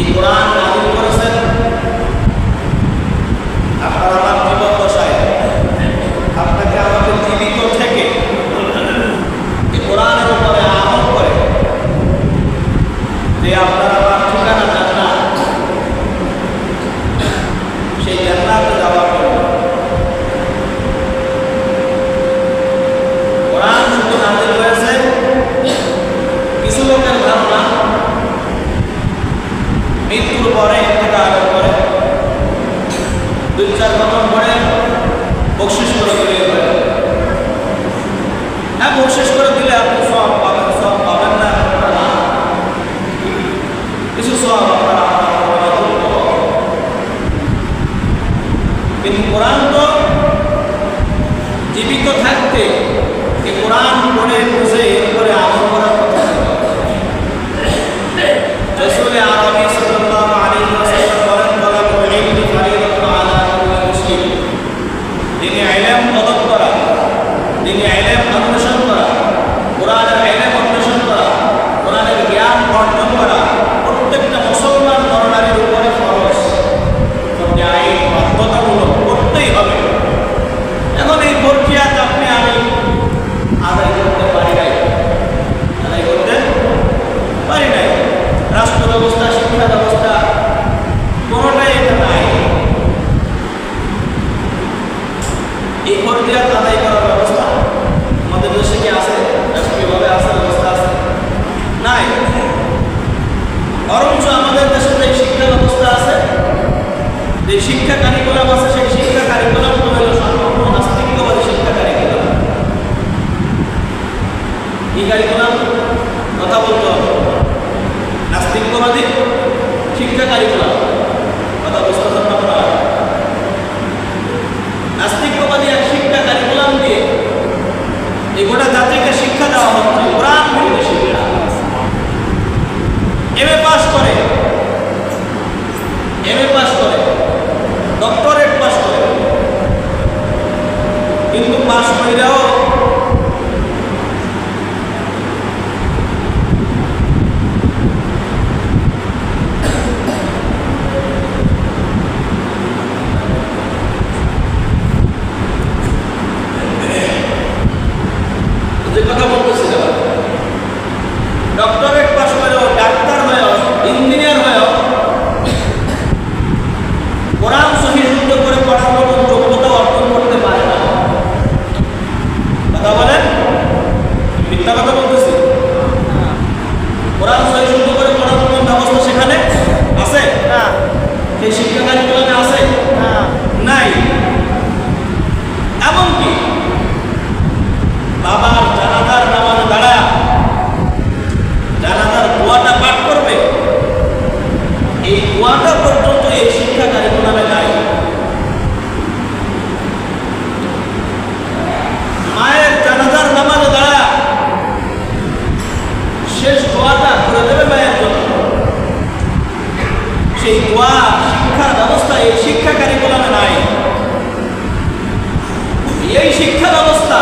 এই কোরআন নাযিল করেছেন আপনার আমার জীবন দশায়, আপনাকে আমাকে জীবিত থেকে এই কোরআনের উপরে আমল করে যে আপনার আমার ঠিকানা জান্নাত, সেই জান্নাতে যাওয়ার জন্য কোরআন শুধু নাযিল হয়েছে। কিছু লোকের ধারণা মৃত্যুর পরে ইন্তেকালের পরে 2-4 বছর পরে বকশিশ করে দিলে হয়। হ্যাঁ, বকশিশ করে দিলে আপনি সব পাবেন না, কিছু সব আপনারা কিন্তু কোরআন তো জীবিত থাকতে এই কোরআন পড়ে বুঝে এরপরে আমল করার কথা ছিল। রাসূল আরবী সাল্লাল্লাহু আলাইহি ওয়াসাল্লাম বলেন, তালাবুল ইলমি ফারিদাতুন আলা কুল্লি মুসলিম। দ্বীনি ইলম তলব করা, দ্বীনি ইলম অন্বেষণ করা, কোরআনের ইলম অন্বেষণ করা, কোরআনের জ্ঞান অর্জন করা প্রত্যেকটা মুসলমান নরনারীর উপরে ফরজ, আইন বাধ্যতামূলক করতেই হবে। এখন এই প্রক্রিয়াতে আপনি আমি আদায় করতে পারি নাই, আদায় করতে পারি নাই। রাষ্ট্র ব্যবস্থা, শিক্ষা ব্যবস্থা কোনোটাই এটা নাই। এই প্রক্রিয়া আদায় করার ব্যবস্থা আমাদের দেশে কি আছে? রাষ্ট্রীয়ভাবে আছে, ব্যবস্থা আছে? নাই। বরঞ্চ আমাদের দেশে যে শিক্ষা ব্যবস্থা আছে, যে শিক্ষা কারিকুলাম আছে, সেই শিক্ষা কারিকুলাম তো হলো সম্পূর্ণ নাস্তিকবাদী শিক্ষা কারিকুলাম। এই কারিকুলাম কথা বলতে হবে, নাস্তিকবাদী শিক্ষা কারিকুলাম কথা বুঝতে হবে আপনারা। নাস্তিকবাদী এক শিক্ষা কারিকুলাম দিয়ে এই গোটা জাতিকে শিক্ষা দেওয়া হচ্ছে, কোরআন ভিত্তিক শিক্ষা। এমএ পাস করে, ডক্টরেট পাস করে, কিন্তু পাস কইরাও যে কথা বলতেছিলাম, ডক্টরেট পাস করেও, ডাক্তার হয়েও, ইঞ্জিনিয়ার হয়েও কোরআন সহিহ শুদ্ধ করে পড়ার মতো যোগ্যতা অর্জন করতে পারে না। কথা বলেন, মিথ্যা কথা বলতেছি? কোরআন সহিহ শুদ্ধ করে পড়ার মতো ব্যবস্থা সেখানে আছে না? সেই শিক্ষা কারিকুলামে আছে না? নাই। এমনকি বাবার জানাজার নামাজে দাঁড়ায় জানাজার দোয়াটা পাঠ করবে, এই দোয়াটা পর্যন্ত এই শিক্ষা কারিকুলামে নাই। মায়ের জানাজার নামাজে দাঁড়ায় শেষ দোয়াটা করে দেবে মায়ের জন্য, সেই দোয়া শিক্ষার ব্যবস্থা এই শিক্ষা কারিকুলামে নাই। এই শিক্ষা ব্যবস্থা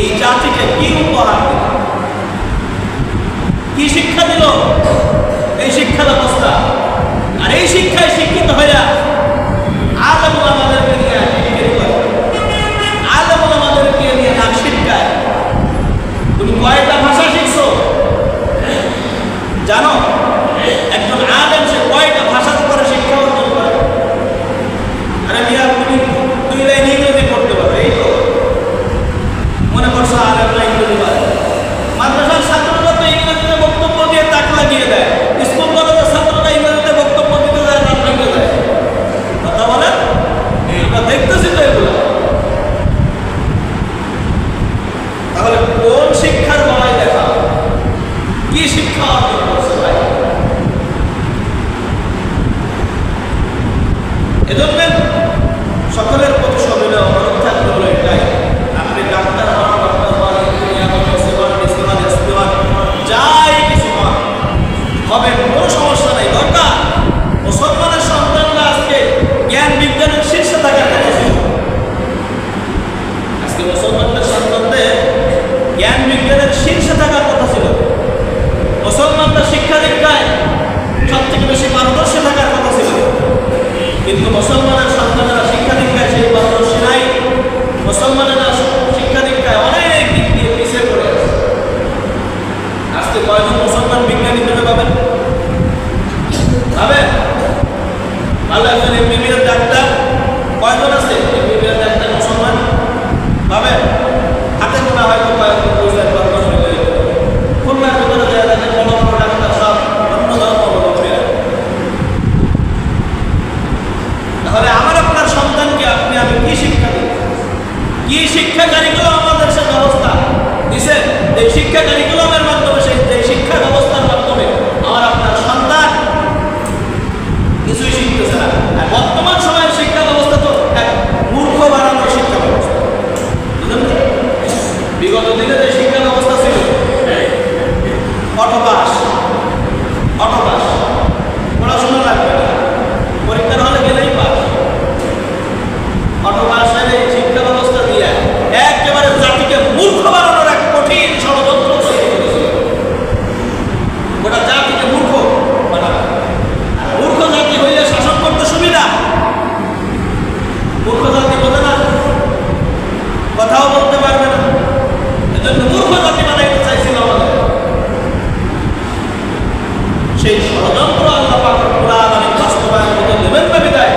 এই জাতিকে কি উপহার দিল, কি শিক্ষা দিল? এই শিক্ষা ব্যবস্থা। আর এই শিক্ষায় শিক্ষিত হইয়া আলেম ওলামাদেরকে নিয়ে শিক্ষিত করে, আলেম ওলামাদেরকে নিয়ে নাক শিক্ষায়। তুমি কয়টা ভাষা শিখছো জানো? একজন আলেম সে কয়টা ভাষার উপরে শিক্ষা অর্জন করে? আরে মিয়া, তুমি 2 লাইন ইংরেজি পড়তে পারো, এই তো মনে করছো আলেমরা ইংরেজি পারে? মাদ্রাসার ছাত্ররা তো ইংরেজিতে বক্তব্য দিয়ে তাক লাগিয়ে দেয়, স্কুল কলেজের ছাত্ররা ইংরেজিতে বক্তব্য দিতে যায়, রাত ভেঙে দেয়। কথা বলেন, আমরা দেখতেছি তো এগুলো। তাহলে কোন শিক্ষার বলাই দেখা, কি শিক্ষা অর্জন করছে ভাই? এজন্য সকলের প্রতি সবিনয় অনুরোধ থাকতে হলো এটাই, আপনি ডাক্তার হন, ডক্টর হন, ইঞ্জিনিয়ার হন, এসপি হন, যাই কিছু হন, হবেন, কোনো সমস্যা নেই। দরকার মুসলমানের সন্তানরা আজকে জ্ঞান বিজ্ঞানের শীর্ষে থাকার কথা ছিল। আজকে মুসলমানদের সন্তানদের জ্ঞান বিজ্ঞানের শীর্ষে থাকার কথা ছিল। মুসলমানরা শিক্ষা দীক্ষায় সবথেকে কিন্তু মুসলমানের সন্তানেরা শিক্ষা দীক্ষায় সেই পারদর্শী নাই। মুসলমানেরা শিক্ষা দীক্ষায় অনেক দিক দিয়ে পিছিয়ে পড়ে আছে। আজকে কয়জন মুসলমান বিজ্ঞানী খুঁজে পাবেন? পাবেন? ভালো একজন এমবিবিএস ডাক্তার কয়জন আছে? এমবিবিএস ডাক্তার মুসলমান পাবেন? হাতে গোনা হয়তো কয়েকজন বুঝলেন পারদর্শী হয়ে খুলনার ভিতরে দেওয়া দেখেন বড় বড় ডাক্তার সব অন্য ধর্মাবলম্বীরা। তাহলে আমার আপনার সন্তানকে আপনি আমি কি শিক্ষা দিই? কি শিক্ষা কারিকুলাম আমাদের সে ব্যবস্থা দিছে? এই শিক্ষা কারিকুলামের মাধ্যমে সেই শিক্ষা ব্যবস্থার মাধ্যমে আমার আপনার সন্তান কিছুই শিখতেছে না। আর বর্তমান সময়ের শিক্ষা ব্যবস্থা তো এক মূর্খ বানানোর শিক্ষা ব্যবস্থা। বুঝলেন? বিগত দিনে যে শিক্ষা ব্যবস্থা ছিল অটোপাস, পড়াশোনা লাগবে না, পরীক্ষার হলে গেলেই পাস। অটোপাসের এই শিক্ষা ব্যবস্থা দিয়ে একেবারে জাতিকে মূর্খ বানানোর এক কঠিন ষড়যন্ত্র তৈরি করেছিল। গোটা জাতিকে মূর্খ বানানো। মূর্খ জাতি হইলে শাসন করতে সুবিধা। মূর্খ জাতি বোঝে না, কথাও বলতে পারবে না, এজন্য মূর্খ জাতি বানাইতে চাইছিল আমাদের। সেই ষড়যন্ত্র আল্লাহ পাক রব্বুল আলামিন বাস্তবায়ন করতে দেবেন না বিদায়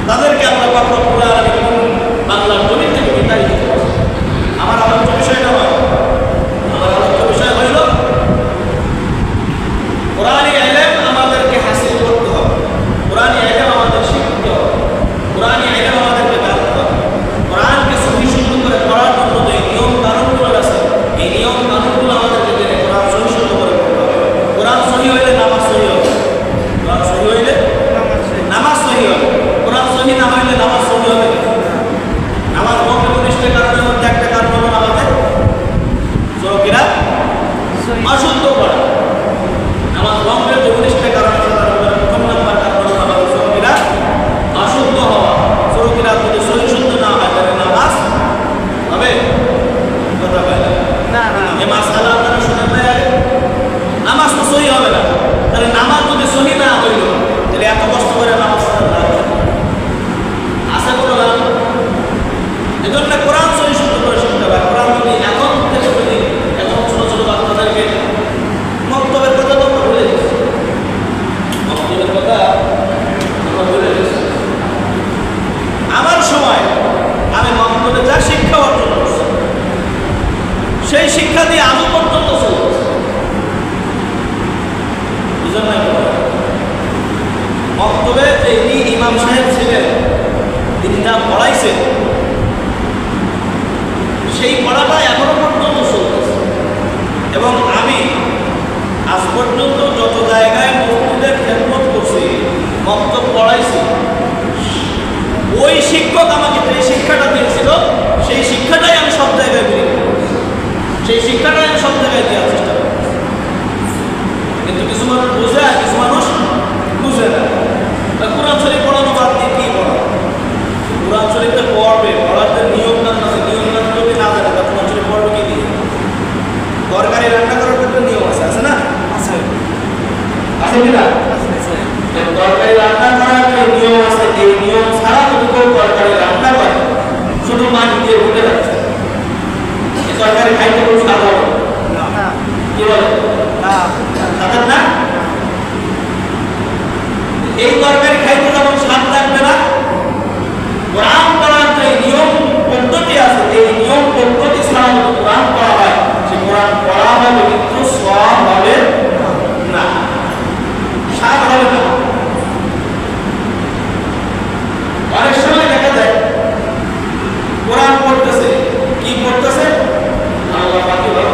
তাদেরকে আল্লাহ পাক রব্বুল আলামিন বাংলার জমি থেকে বিতাড়িত করেছেন। আমার আলোচ্য বিষয় নয়, আমার আলোচ্য বিষয় হইল কোরআনী ইলম আমাদেরকে হাসিল করতে হবে, কোরআনী ইলম আমাদের শিখতে হবে, কোরআনী ইলম আমাদেরকে জানতে হবে। কোরআনকে সহি শুদ্ধ করে পড়ার জন্য যে নিয়ম কানুনগুলো আছে এই নিয়ম কানুনগুলো আমাদেরকে জেনে কোরআন সহি শুদ্ধ করে পড়তে হবে। কোরআন সহি হইলে নামাজ সহি হবে, কোরআন সহি হইলে নামাজ সহি হবে, কোরআন সহি না হইলে নামাজ সহি হবে। নামাজ ভঙ্গের উনিশটা কারণের মধ্যে একটা কারণ হলো নামাজের সহিরা অশুদ্ধ করা। নামাজ ভঙ্গের যে উনিশটা কারণ আছে তার মধ্যে প্রথম নাম্বার কারণ হলো নামাজের সহিরা অশুদ্ধ হওয়া। সহিরা যদি সহি শুদ্ধ না হয় তাহলে নামাজ হবে কথা বলে না। এই মাসআলা আপনারা শুনে নেন, নামাজ তো সহি হবে না। তাহলে নামাজ যদি সহি না হইল তাহলে এত কষ্ট করে নামাজ পড়া আশা কোনো লাভ। এজন্য কোরআন সহি শুদ্ধ করে শিখতে হবে। কোরআন যদি এখন থেকে যদি এখন ছোট ছোট বাচ্চাদেরকে মক্তবের কথা তো আমরা ভুলে গেছি, মক্তবের কথা আমরা ভুলে গেছি। আমার সময় আমি মক্তবে যা শিক্ষা অর্জন করছি সেই শিক্ষা দিয়ে আজও পর্যন্ত চলছে। বুঝলেন না? মক্তবে যে ইমাম সাহেব ছিলেন তিনি যা পড়াইছেন সেই পড়াটা এখনো পর্যন্ত চলতেছে। এবং আমি আজ পর্যন্ত যত জায়গায় মসজিদের খেদমত করছি, মক্তব পড়াইছি, ওই শিক্ষক আমাকে যে শিক্ষাটা দিয়েছিল সেই শিক্ষাটাই আমি সব জায়গায় বিলি করি, সেই শিক্ষাটাই আমি সব জায়গায় দেওয়ার চেষ্টা করি। কিন্তু কিছু মানুষ বোঝে আর কিছু মানুষ বুঝে না। কোরআন শরীফ পড়ানো বাদ দিয়ে কি পড়া? কোরআন শরীফে পড়বে, পড়ার যে নিয়ম কানুন আছে, নিয়ম কানুন যদি না জানে তা কোরআন শরীফ পড়বে কি দিয়ে? তরকারি রান্না করার একটা নিয়ম আছে না? আছে কি না? তরকারি রান্না করার একটা নিয়ম আছে। এই নিয়ম ছাড়া যদি কেউ তরকারি রান্না করে শুধু মাছ দিয়ে উঠে যাচ্ছে, এই তরকারি খাইতে কোনো স্বাদ হবে না। কি বলে? না, এই তরকারি খাইতে যেমন স্বাদ লাগবে না, কোরআন পড়ার যে নিয়ম পদ্ধতি আছে এই নিয়ম পদ্ধতি ছাড়া যদি কোরআন পড়া হয় সে কোরআন পড়া হবে কিন্তু সওয়াব হবে না, স্বাদ হবে না। অনেক সময় দেখা যায় কোরআন পড়তেছে, কি পড়তেছে? আল্লাহ পাকি বলে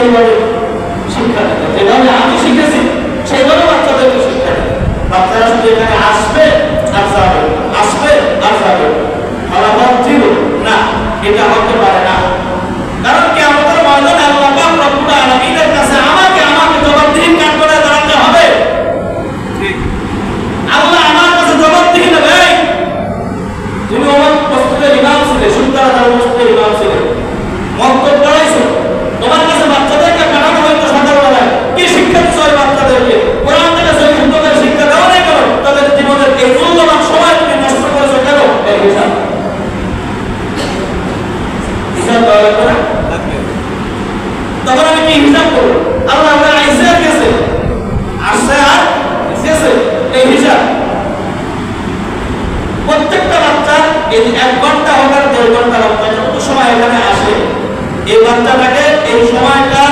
সেইভাবে শিক্ষা দিতে, যেভাবে আমি শিখেছি সেইভাবে বাচ্চাদেরকে শিক্ষা দিতে। বাচ্চারা শুধু এখানে আসবে আর যাবে, আসবে আর যাবে, ফলাফল জিরো, না, এটা হতে পারে না। কারণ কিয়ামতের ময়দানে আল্লাহ পাক রব্বুল আলামিনের কাছে আমাকে জবাবদিহি কাঠ করে দাঁড়াতে হবে। আল্লাহ আমার কাছে জবাবদিহি নেবে, তুমি আমার মসজিদের ইমাম ছিলে, সুন্দর মসজিদের ইমাম ছিলে, মক্তব পড়াইছো, তোমার কাছে বাচ্চাদেরকে পাঠানো হয়তো সকালবেলায়, কি শিক্ষা দিচ্ছ ওই বাচ্চাদেরকে? কোরআন থেকে সহি সুন্নাতের শিক্ষা দাও নাই কেন? তাদের জীবনের এই মূল্যবান সময় তুমি নষ্ট করেছো কেন? এই হিসাব দেওয়া লাগবে না? তখন আমি কি হিসাব করবো? আল্লাহ আমার আইসে আর গেছে, আসছে আর গেছে, এই হিসাব। প্রত্যেকটা বাচ্চা এই 1 ঘন্টা হোক আর 1.5 ঘন্টা হোক, যত সময় এখানে আসে, এই বাচ্চাটাকে এই সময়টা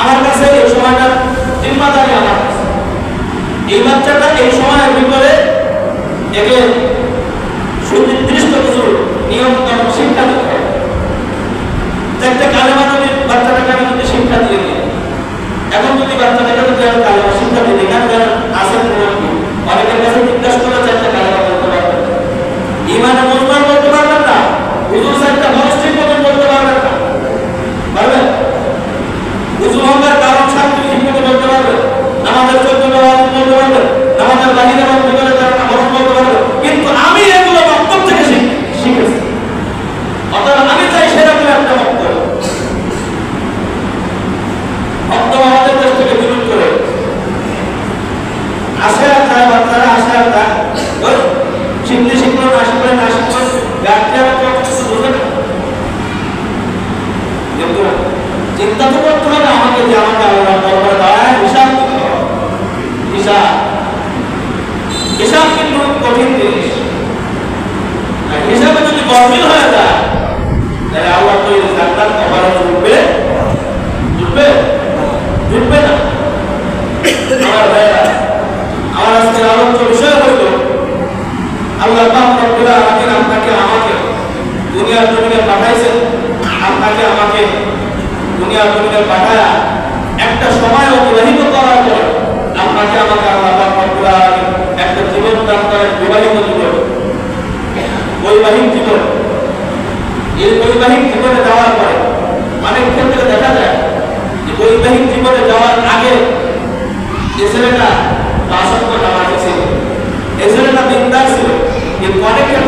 আমার কাছে, এই সময়টার জিম্মাদারি আমার কাছে। এই বাচ্চাটা এই সময়ের ভিতরে একে সুনির্দিষ্ট কিছু নিয়ম কানুন শিক্ষা দিতে হবে। একটা কালেমা যদি বাচ্চাটাকে আমি যদি শিক্ষা দিয়ে দিই, এখন যদি বাচ্চাটাকে যদি আমি কালেমা শিক্ষা দিই, এখানে যারা আসেন অনেকের কাছে জিজ্ঞাসা করে চারটা কালেমা বলতে পারবেন, ইমানে মুসলমান বলতে পারবেন না, হুজুর চারটা মনস্টিক মতন বলতে পারবেন না, পারবেন? হুজুর হওয়ার কারণ শান্তি ঠিক মতো বলতে পারবেন, আমাদের 14টা ওয়াজিব বলতে পারবেন, আমাদের বাহিরে ভিতরে তারা আমল বলতে পারবেন, কিন্তু আমি এগুলো বক্তব্য থেকে শিখেছি। অর্থাৎ আমি চাই সেরকম একটা বক্তব্য আমাদের দেশ থেকে বিলুপ্ত করে আসে আর যায়, বাচ্চারা আসে আর যায়, ওই শিখলে শিখলো, না শিখলে না শিখলো, গার্জিয়ান কিছু বোঝে না। কিন্তু চিন্তা তো করতে হবে আমাকে, যে আমাকে আল্লাহ দরবারে দাঁড়ায় হিসাব দিতে হবে। হিসাব কিন্তু কঠিন জিনিস, হিসাবে যদি গরমিল হয়ে যায় তাহলে আল্লাহ তো এই জান্নাত কখনো জুটবে না। আমার ভাইরা, আমার আজকের আলোচ্য বিষয় হইল আল্লাহ পাক রব্বুল আলামিন আপনাকে আমাকে দুনিয়ার জমিনে পাঠাইছেন, আপনাকে আমাকে দুনিয়ার জমিনে পাঠায়া একটা সময় অতিবাহিত করার পর আপনাকে আমাকে আল্লাহ পাক রব্বুল আলামিন একটা জীবন দান করেন, বিবাহিত জীবন, বৈবাহিক জীবন। এই বৈবাহিক জীবনে যাওয়ার পরে অনেক ক্ষেত্রে দেখা যায় যে বৈবাহিক জীবনে যাওয়ার আগে যে ছেলেটা 5 ওয়াক্ত নামাজি ছিল, এই ছেলেটা দিনদার ছিল, কিন্তু অনেক ক্ষেত্রে